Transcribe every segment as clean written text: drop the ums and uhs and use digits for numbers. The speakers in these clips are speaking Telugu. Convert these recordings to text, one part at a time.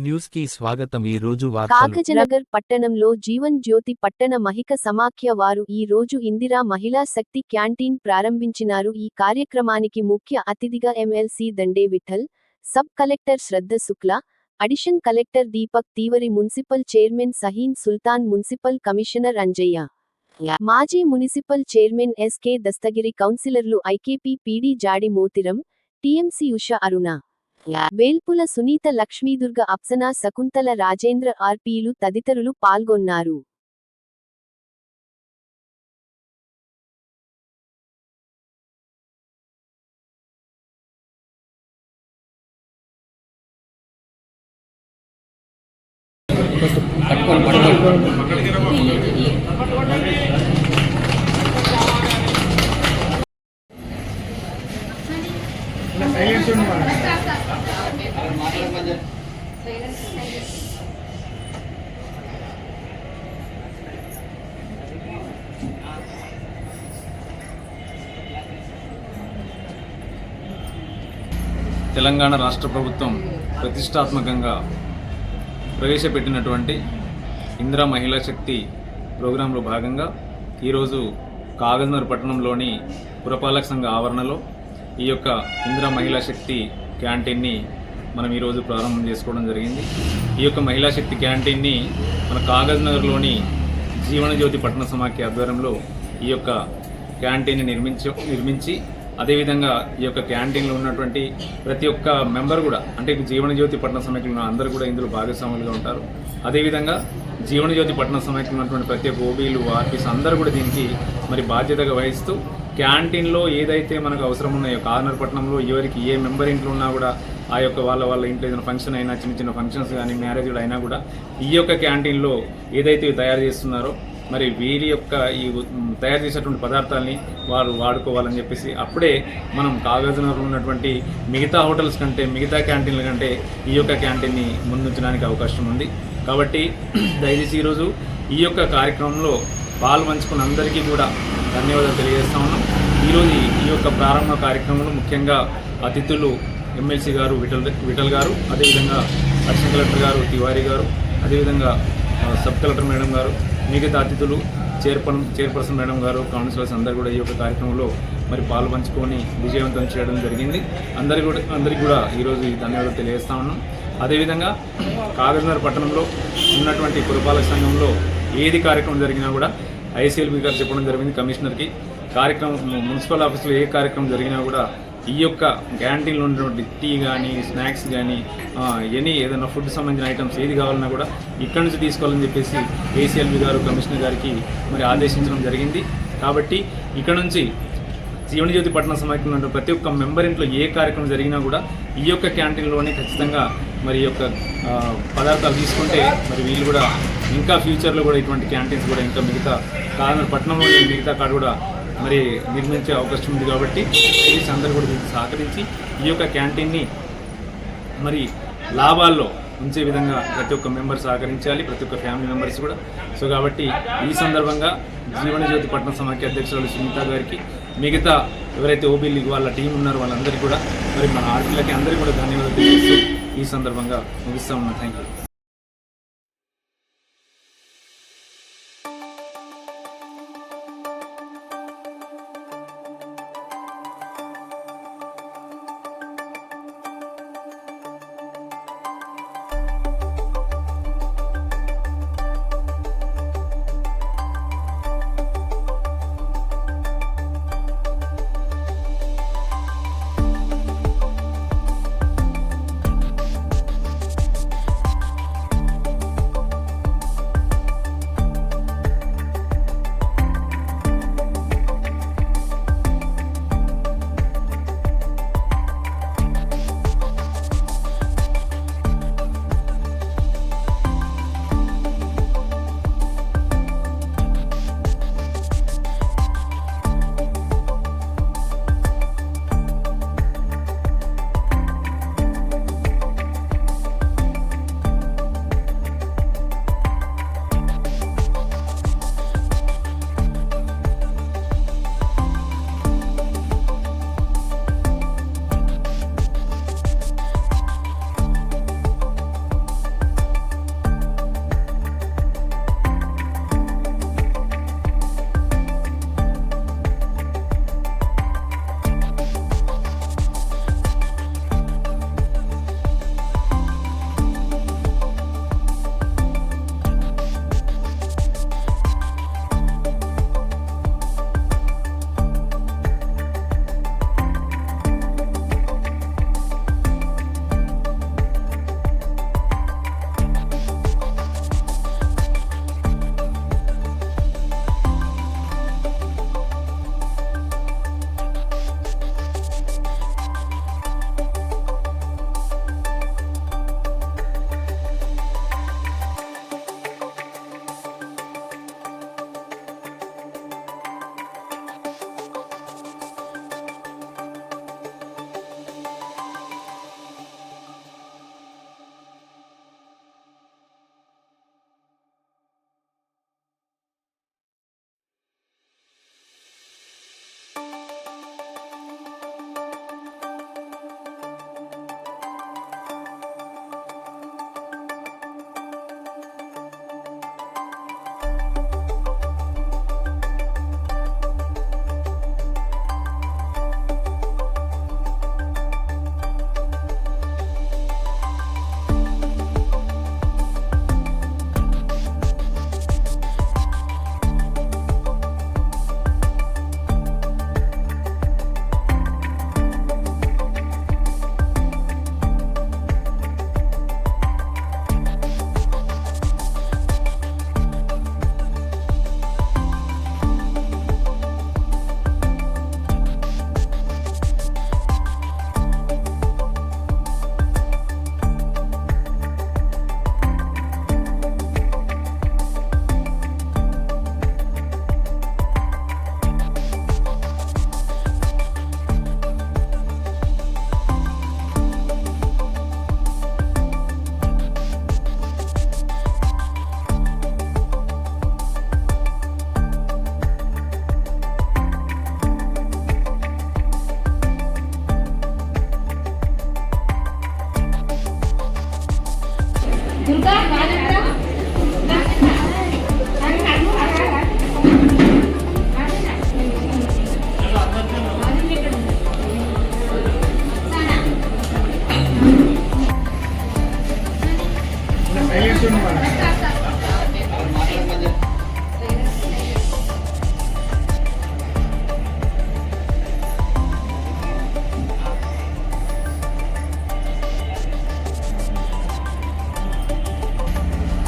న్యూస్ కి స్వాగతం. ఈ రోజు వార్తలు. కాగజనగర్ పట్టణంలో జీవన్ జ్యోతి పట్టణ మహిళ సమాఖ్య వారు ఈ రోజు ఇందిరా మహిళా శక్తి క్యాంటీన్ ప్రారంభించినారు. ఈ కార్యక్రమానికి ముఖ్య అతిథిగా MLC Dande Vittal, sub collector Shraddha Shukla, additional collector Deepak Tiwari, municipal chairman Saheen Sultan, municipal commissioner Anjaiah, మాజీ మున్సిపల్ చైర్మన్ ఎస్కే దస్తగిరి, కౌన్సిలర్లు IKP PD Jadi Motiram, TMC Usha Aruna, Velpula Sunitha, Lakshmidurga, Afsana, Shakuntala, Rajendra, ఆర్పీలు తదితరులు పాల్గొన్నారు. తెలంగాణ రాష్ట్ర ప్రభుత్వం ప్రతిష్టాత్మకంగా ప్రవేశపెట్టినటువంటి ఇందిరా మహిళా శక్తి ప్రోగ్రాంలో భాగంగా ఈరోజు కాగజ్నగర్ పట్టణంలోని పురపాలక సంఘ ఆవరణలో ఈ యొక్క ఇందిరా మహిళా శక్తి క్యాంటీన్ని మనం ఈరోజు ప్రారంభం చేసుకోవడం జరిగింది. ఈ యొక్క మహిళా శక్తి క్యాంటీన్ని మన కాగజ్నగర్లోని జీవనజ్యోతి పట్టణ సమాఖ్య ఆధ్వర్యంలో ఈ యొక్క క్యాంటీన్ని నిర్మించి అదేవిధంగా ఈ యొక్క క్యాంటీన్లో ఉన్నటువంటి ప్రతి ఒక్క మెంబర్ కూడా, అంటే జీవనజ్యోతి పట్టణ సమాఖ్యలో అందరూ కూడా ఇందులో భాగస్వాములుగా ఉంటారు. అదేవిధంగా జీవనజ్యోతి పట్టణ సమాఖ్యలో ఉన్నటువంటి ప్రతి ఒక్క ఓబీలు, ఆర్పీస్ అందరూ కూడా దీనికి మరి బాధ్యతగా వహిస్తూ క్యాంటీన్లో ఏదైతే మనకు అవసరం ఉన్నాయో, కార్నర్ పట్టణంలో ఎవరికి ఏ మెంబర్ ఇంట్లో ఉన్నా కూడా ఆ యొక్క వాళ్ళ ఇంట్లో ఏదైనా ఫంక్షన్ అయినా, చిన్న చిన్న ఫంక్షన్స్ కానీ, మ్యారేజ్లు అయినా కూడా ఈ యొక్క క్యాంటీన్లో ఏదైతే తయారు చేస్తున్నారో మరి వీరి యొక్క ఈ తయారు చేసేటువంటి పదార్థాలని వారు వాడుకోవాలని చెప్పేసి అప్పుడే మనం కాగజ్నగర్లో ఉన్నటువంటి మిగతా హోటల్స్ కంటే, మిగతా క్యాంటీన్ల కంటే ఈ యొక్క క్యాంటీన్ని ముందుంచడానికి అవకాశం ఉంది. కాబట్టి దయచేసి ఈరోజు ఈ యొక్క కార్యక్రమంలో పాల్పంచుకున్న అందరికీ కూడా ధన్యవాదాలు తెలియజేస్తా ఉన్నాం. ఈరోజు ఈ యొక్క ప్రారంభ కార్యక్రమంలో ముఖ్యంగా అతిథులు ఎమ్మెల్సీ గారు విఠల్ గారు, అదేవిధంగా అడిషనల్ కలెక్టర్ గారు తివారీ గారు, అదేవిధంగా సబ్ కలెక్టర్ మేడం గారు, మిగతా అతిథులు చైర్పర్సన్ మేడం గారు, కౌన్సిలర్స్ అందరూ కూడా ఈ యొక్క కార్యక్రమంలో మరి పాల్పంచుకొని విజయవంతం చేయడం జరిగింది. అందరికీ కూడా ఈరోజు ఈ ధన్యవాదాలు తెలియజేస్తా ఉన్నాం. అదేవిధంగా కాగజ్నగర్ పట్టణంలో ఉన్నటువంటి పురపాలక సంఘంలో ఏది కార్యక్రమం జరిగినా కూడా ఐసీఎల్బీ గారు చెప్పడం జరిగింది కమిషనర్కి. మున్సిపల్ ఆఫీస్లో ఏ కార్యక్రమం జరిగినా కూడా ఈ యొక్క క్యాంటీన్లో ఉన్నటువంటి టీ కానీ, స్నాక్స్ కానీ, ఏదైనా ఫుడ్ సంబంధించిన ఐటమ్స్ ఏది కావాలన్నా కూడా ఇక్కడి నుంచి తీసుకోవాలని చెప్పేసి ఏసీఎల్బీ గారు కమిషనర్ గారికి మరి ఆదేశించడం జరిగింది. కాబట్టి ఇక్కడ నుంచి జీవనజ్యోతి పట్టణ సమాఖ్యలో ఉన్న ప్రతి ఒక్క మెంబర్ ఇంట్లో ఏ కార్యక్రమం జరిగినా కూడా ఈ యొక్క క్యాంటీన్లోనే ఖచ్చితంగా మరి ఈ యొక్క పదార్థాలు తీసుకుంటే మరి వీళ్ళు కూడా ఇంకా ఫ్యూచర్లో కూడా ఇటువంటి క్యాంటీన్స్ కూడా ఇంకా మిగతా పట్టణంలో మిగతా కాడ కూడా మరి నిర్మించే అవకాశం ఉంది. కాబట్టి పోలీస్ అందరూ కూడా దీనికి సహకరించి ఈ యొక్క క్యాంటీన్ని మరి లాభాల్లో ఉంచే విధంగా ప్రతి ఒక్క మెంబర్ సహకరించాలి, ప్రతి ఒక్క ఫ్యామిలీ మెంబర్స్ కూడా. సో కాబట్టి ఈ సందర్భంగా జీవనజ్యోతి పట్టణ సమాఖ్య అధ్యక్షురాలు సునీత గారికి, మిగతా ఎవరైతే ఓబీలు వాళ్ళ టీం ఉన్నారో వాళ్ళందరికీ కూడా మరి మన ఆర్పీలకి అందరికీ కూడా ధన్యవాదాలు తెలియజేస్తూ ఈ సందర్భంగా ముగిస్తా ఉన్నాను. Thank you.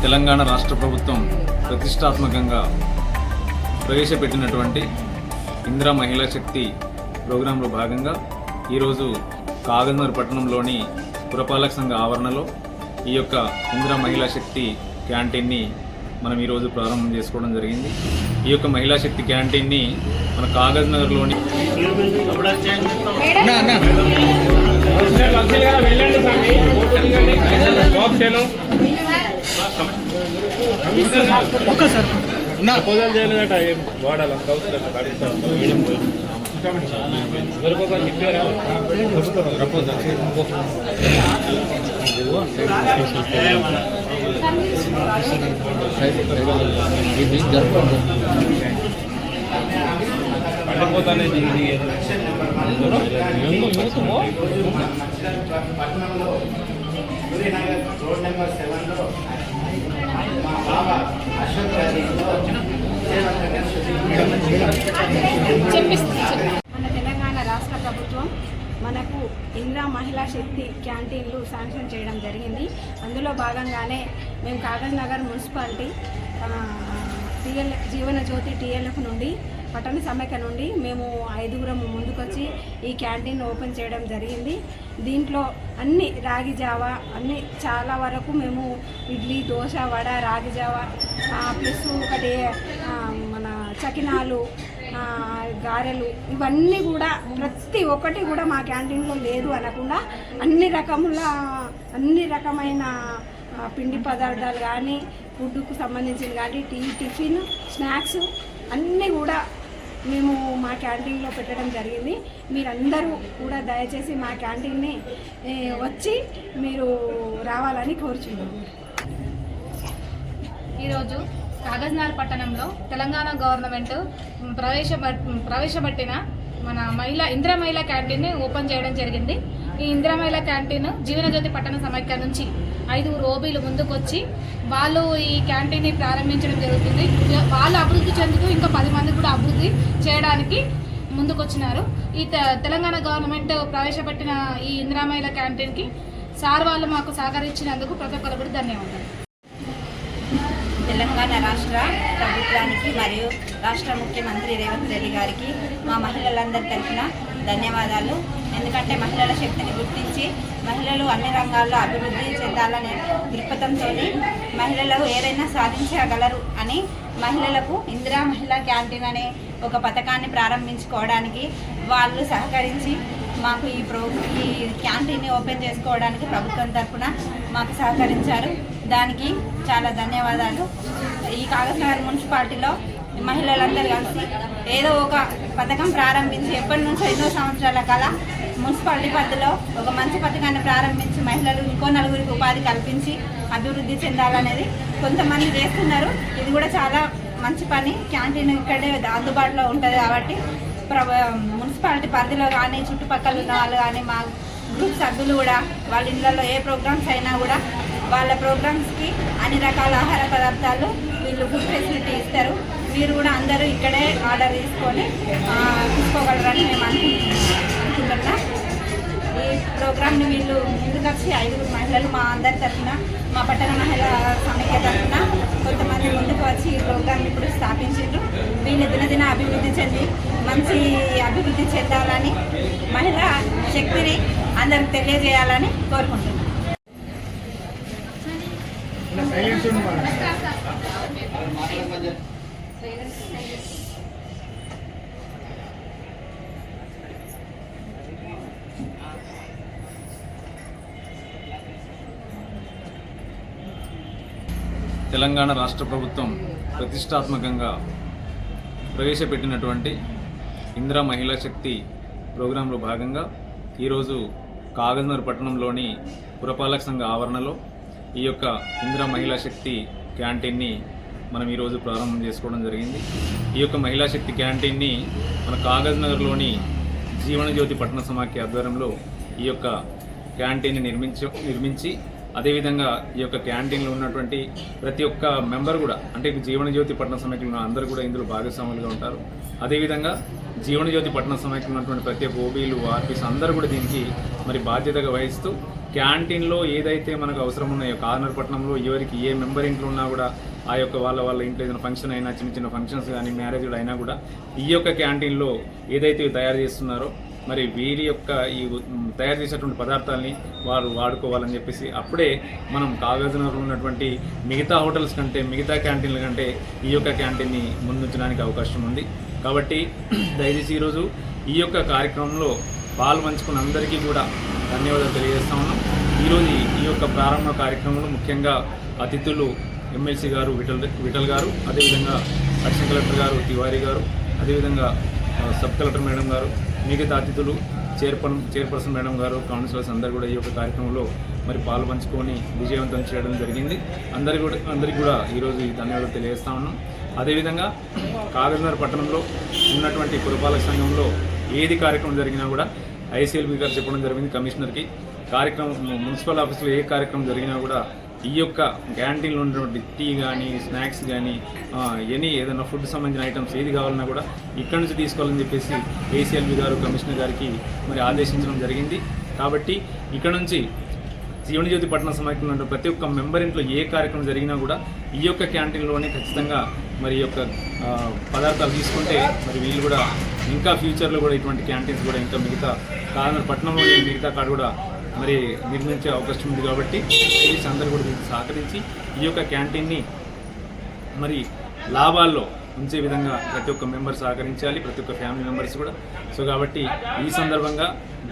తెలంగాణ రాష్ట్ర ప్రభుత్వం ప్రతిష్టాత్మకంగా ప్రవేశపెట్టినటువంటి ఇందిరా మహిళా శక్తి ప్రోగ్రాంలో భాగంగా ఈరోజు కాగజ్నగర్ పట్టణంలోని పురపాలక సంఘ ఆవరణలో ఈ యొక్క ఇందిరా మహిళా శక్తి క్యాంటీన్ని మనం ఈరోజు ప్రారంభం చేసుకోవడం జరిగింది. ఈ యొక్క మహిళా శక్తి క్యాంటీన్ని మన కాగజ్నగర్లోని మన తెలంగాణ రాష్ట్ర ప్రభుత్వం మనకు ఇందిరా మహిళా శక్తి క్యాంటీన్లు శాంక్షన్ చేయడం జరిగింది. అందులో భాగంగానే మేము కాగజ్నగర్ మున్సిపాలిటీ జీవన జ్యోతి టీఎల్ఎఫ్ నుండి పట్టణ సమైక్య నుండి మేము 5గురం ముందుకొచ్చి ఈ క్యాంటీన్ ఓపెన్ చేయడం జరిగింది. దీంట్లో అన్ని రాగి జావా అన్ని చాలా వరకు మేము ఇడ్లీ, దోశ, వడ, రాగి జావా ప్లస్ ఒకటి మన చకినాలు, గారెలు ఇవన్నీ కూడా ప్రతి ఒక్కటి కూడా మా క్యాంటీన్లో లేదు అనకుండా అన్ని రకమైన పిండి పదార్థాలు కానీ ఫుడ్కు సంబంధించిన కానీ టిఫిన్, స్నాక్స్ అన్నీ కూడా మేము మా క్యాంటీన్లో పెట్టడం జరిగింది. మీరందరూ కూడా దయచేసి మా క్యాంటీన్ని వచ్చి మీరు రావాలని కోరుచున్నాము. ఈరోజు కాగజ్నగర్ పట్టణంలో తెలంగాణ గవర్నమెంట్ ప్రవేశపెట్టిన మన ఇందిరా మహిళా క్యాంటీన్ని ఓపెన్ చేయడం జరిగింది. ఈ ఇందిరా మహిళా క్యాంటీన్ జీవనజ్యోతి పట్టణ సమైక్య నుంచి 5గురు ఓబీలు ముందుకొచ్చి వాళ్ళు ఈ క్యాంటీన్ని ప్రారంభించడం జరుగుతుంది. వాళ్ళు అభివృద్ధి చెందుతూ ఇంకా 10 మంది కూడా అభివృద్ధి చేయడానికి ముందుకొచ్చినారు. ఈ తెలంగాణ గవర్నమెంట్ ప్రవేశపెట్టిన ఈ ఇందిరా మహిళా క్యాంటీన్కి సార్ వాళ్ళు మాకు సహకరించినందుకు ప్రతి ఒక్కరు కూడా ధన్యవాదాలు. తెలంగాణ రాష్ట్ర ప్రభుత్వానికి మరియు రాష్ట్ర ముఖ్యమంత్రి రేవంత్ రెడ్డి గారికి మా మహిళలందరి తరఫున ధన్యవాదాలు. ఎందుకంటే మహిళల శక్తిని గుర్తించి మహిళలు అన్ని రంగాల్లో అభివృద్ధి చెందాలనే దృక్పథంతో మహిళలు ఏదైనా సాధించగలరు అని మహిళలకు ఇందిరా మహిళా క్యాంటీన్ అనే ఒక పథకాన్ని ప్రారంభించుకోవడానికి వాళ్ళు సహకరించి మాకు ఈ క్యాంటీన్ని ఓపెన్ చేసుకోవడానికి ప్రభుత్వం తరఫున మాకు సహకరించారు. దానికి చాలా ధన్యవాదాలు. ఈ కాగజ్నగర్ మున్సిపాలిటీలో మహిళలందరూ కలిసి ఏదో ఒక పథకం ప్రారంభించి ఎప్పటి నుంచో ఎన్నో సంవత్సరాల కల మున్సిపాలిటీ పరిధిలో ఒక మంచి పథకాన్ని ప్రారంభించి మహిళలు ఇంకో 4గురికి ఉపాధి కల్పించి అభివృద్ధి చెందాలనేది కొంతమంది చేస్తున్నారు. ఇది కూడా చాలా మంచి పని. క్యాంటీన్ ఇక్కడే అందుబాటులో ఉంటుంది కాబట్టి మున్సిపాలిటీ పరిధిలో కానీ చుట్టుపక్కల ఉన్న వాళ్ళు కానీ మా గ్రూప్ సభ్యులు కూడా వాళ్ళ ఇళ్ళల్లో ఏ ప్రోగ్రామ్స్ అయినా కూడా వాళ్ళ ప్రోగ్రామ్స్కి అన్ని రకాల ఆహార పదార్థాలు వీళ్ళు ఫుడ్ ఫెసిలిటీ ఇస్తారు. మీరు కూడా అందరూ ఇక్కడే ఆర్డర్ తీసుకొని తీసుకోగలరని మేము అనుకుంటున్నాం. ఈ ప్రోగ్రామ్ని వీళ్ళు ముందుకు వచ్చి 5గురు మహిళలు మా అందరి తరఫున మా పట్టణ మహిళా సమైక్య తరఫున కొంతమంది ముందుకు వచ్చి ఈ ప్రోగ్రామ్ని ఇప్పుడు స్థాపించారు. వీళ్ళు దినదిన అభివృద్ధి చెంది మంచి అభివృద్ధి చెందాలని మహిళా శక్తిని అందరికి తెలియజేయాలని కోరుకుంటున్నాం. తెలంగాణ రాష్ట్ర ప్రభుత్వం ప్రతిష్టాత్మకంగా ప్రవేశపెట్టినటువంటి ఇందిరా మహిళా శక్తి ప్రోగ్రాంలో భాగంగా ఈరోజు కాగజ్నగర్ పట్టణంలోని పురపాలక సంఘ ఆవరణలో ఈ యొక్క ఇందిరా మహిళా శక్తి క్యాంటీన్ని మనం ఈరోజు ప్రారంభం చేసుకోవడం జరిగింది. ఈ యొక్క మహిళా శక్తి క్యాంటీన్ని మన కాగజ్నగర్లోని జీవనజ్యోతి పట్టణ సమాఖ్య ఆధ్వర్యంలో ఈ యొక్క క్యాంటీన్ని నిర్మించి అదేవిధంగా ఈ యొక్క క్యాంటీన్లో ఉన్నటువంటి ప్రతి ఒక్క మెంబర్ కూడా అంటే జీవనజ్యోతి పట్టణ సమైక్యలో ఉన్న అందరూ కూడా ఇందులో భాగస్వాములుగా ఉంటారు. అదేవిధంగా జీవనజ్యోతి పట్టణ సమైక్యలో ఉన్నటువంటి ప్రతి ఒక్క ఓబీలు, ఆర్పీస్ అందరూ కూడా దీనికి మరి బాధ్యతగా వహిస్తూ క్యాంటీన్లో ఏదైతే మనకు అవసరం ఉన్నాయో కార్నర్ పట్టణంలో ఎవరికి ఏ మెంబర్ ఇంట్లో ఉన్నా కూడా ఆ యొక్క వాళ్ళ ఇంట్లో ఏదైనా ఫంక్షన్ అయినా చిన్న చిన్న ఫంక్షన్స్ కానీ మ్యారేజ్ అయినా కూడా ఈ యొక్క క్యాంటీన్లో ఏదైతే తయారు చేస్తున్నారో మరి వీరి యొక్క ఈ తయారు చేసేటువంటి పదార్థాలని వారు వాడుకోవాలని చెప్పేసి అప్పుడే మనం కాగజ్నగర్లో ఉన్నటువంటి మిగతా హోటల్స్ కంటే మిగతా క్యాంటీన్ల కంటే ఈ యొక్క క్యాంటీన్ని ముందుంచడానికి అవకాశం ఉంది. కాబట్టి దయచేసి ఈరోజు ఈ యొక్క కార్యక్రమంలో పాలు పంచుకున్న అందరికీ కూడా ధన్యవాదాలు తెలియజేస్తా ఉన్నాం. ఈరోజు ఈ యొక్క ప్రారంభ కార్యక్రమంలో ముఖ్యంగా అతిథులు ఎమ్మెల్సీ గారు విఠల్ గారు, అదేవిధంగా అడిషనల్ కలెక్టర్ గారు తివారీ గారు, అదేవిధంగా సబ్ కలెక్టర్ మేడం గారు, మిగతా అతిథులు చైర్పర్సన్ మేడం గారు, కౌన్సిలర్స్ అందరూ కూడా ఈ యొక్క కార్యక్రమంలో మరి పాలు పంచుకొని విజయవంతం చేయడం జరిగింది. అందరికీ కూడా ఈరోజు ఈ ధన్యవాదాలు తెలియజేస్తా ఉన్నాం. అదేవిధంగా కాగజ్నగర్ పట్టణంలో ఉన్నటువంటి పురపాలక సంఘంలో ఏది కార్యక్రమం జరిగినా కూడా ఐసీఎల్బీ గారు చెప్పడం జరిగింది కమిషనర్కి. కార్యక్రమం మున్సిపల్ ఆఫీస్లో ఏ కార్యక్రమం జరిగినా కూడా ఈ యొక్క క్యాంటీన్లో ఉన్నటువంటి టీ కానీ స్నాక్స్ కానీ ఏదైనా ఫుడ్ సంబంధించిన ఐటమ్స్ ఏది కావాలన్నా కూడా ఇక్కడ నుంచి తీసుకోవాలని చెప్పేసి ఏసీఎల్బీ గారు కమిషనర్ గారికి మరి ఆదేశించడం జరిగింది. కాబట్టి ఇక్కడ నుంచి జీవనజ్యోతి పట్టణ సమాఖ్యలో ఉన్న ప్రతి ఒక్క మెంబర్ ఇంట్లో ఏ కార్యక్రమం జరిగినా కూడా ఈ యొక్క క్యాంటీన్లోనే ఖచ్చితంగా మరి ఈ యొక్క పదార్థాలు తీసుకుంటే మరి వీళ్ళు కూడా ఇంకా ఫ్యూచర్లో కూడా ఇటువంటి క్యాంటీన్స్ కూడా ఇంకా మిగతా కాగజ్నగర్ పట్టణంలోని మిగతా కాడ కూడా మరి నిర్మించే అవకాశం ఉంది. కాబట్టి పోలీసు అందరూ కూడా దీనికి సహకరించి ఈ యొక్క క్యాంటీన్ని మరి లాభాల్లో ఉంచే విధంగా ప్రతి ఒక్క మెంబర్ సహకరించాలి, ప్రతి ఒక్క ఫ్యామిలీ మెంబర్స్ కూడా. సో కాబట్టి ఈ సందర్భంగా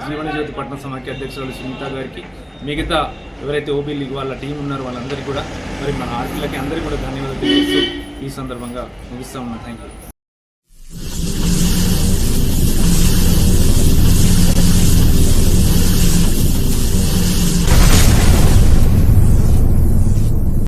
జీవనజ్యోతి పట్టణ సమాఖ్య అధ్యక్షురాలు సునీత గారికి, మిగతా ఎవరైతే ఓబీ లీగ్ వాళ్ళ టీం ఉన్నారో వాళ్ళందరికీ కూడా మరి మన ఆర్పీలకి అందరికీ కూడా ధన్యవాదాలు తెలియజేస్తూ ఈ సందర్భంగా ముగిస్తా ఉన్నాను. Thank you.